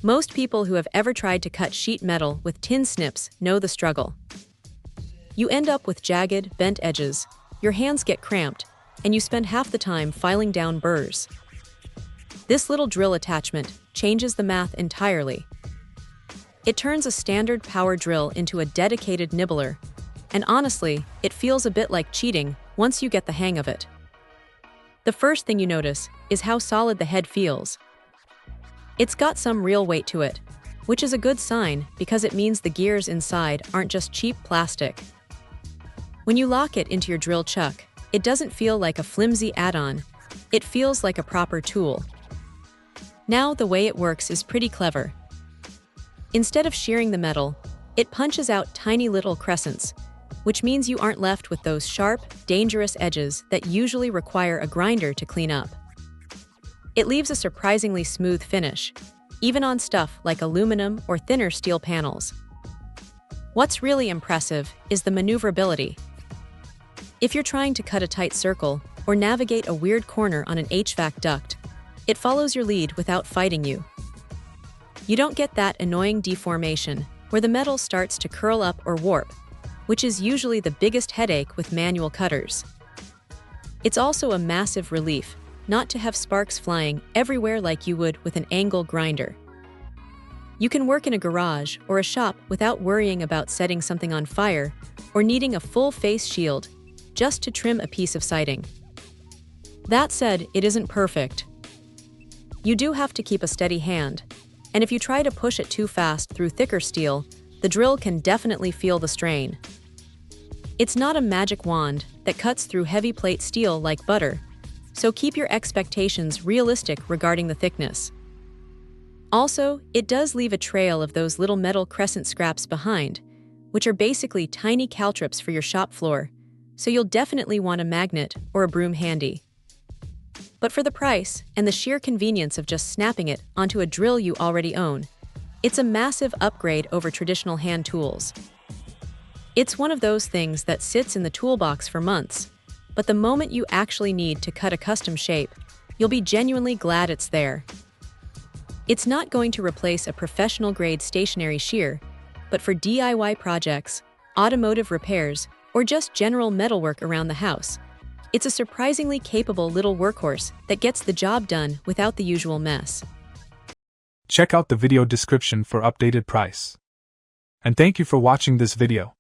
Most people who have ever tried to cut sheet metal with tin snips know the struggle. You end up with jagged, bent edges, your hands get cramped, and you spend half the time filing down burrs. This little drill attachment changes the math entirely. It turns a standard power drill into a dedicated nibbler, and honestly, it feels a bit like cheating once you get the hang of it. The first thing you notice is how solid the head feels. It's got some real weight to it, which is a good sign because it means the gears inside aren't just cheap plastic. When you lock it into your drill chuck, it doesn't feel like a flimsy add-on, it feels like a proper tool. Now the way it works is pretty clever. Instead of shearing the metal, it punches out tiny little crescents, which means you aren't left with those sharp, dangerous edges that usually require a grinder to clean up. It leaves a surprisingly smooth finish, even on stuff like aluminum or thinner steel panels. What's really impressive is the maneuverability. If you're trying to cut a tight circle or navigate a weird corner on an HVAC duct, it follows your lead without fighting you. You don't get that annoying deformation where the metal starts to curl up or warp, which is usually the biggest headache with manual cutters. It's also a massive relief not to have sparks flying everywhere like you would with an angle grinder. You can work in a garage or a shop without worrying about setting something on fire or needing a full face shield just to trim a piece of siding. That said, it isn't perfect. You do have to keep a steady hand, and if you try to push it too fast through thicker steel, the drill can definitely feel the strain. It's not a magic wand that cuts through heavy plate steel like butter, so keep your expectations realistic regarding the thickness. Also, it does leave a trail of those little metal crescent scraps behind, which are basically tiny caltrops for your shop floor, so you'll definitely want a magnet or a broom handy. But for the price and the sheer convenience of just snapping it onto a drill you already own, it's a massive upgrade over traditional hand tools. It's one of those things that sits in the toolbox for months, but the moment you actually need to cut a custom shape, you'll be genuinely glad it's there. It's not going to replace a professional-grade stationary shear, but for DIY projects, automotive repairs, or just general metalwork around the house, it's a surprisingly capable little workhorse that gets the job done without the usual mess. Check out the video description for updated price. And thank you for watching this video.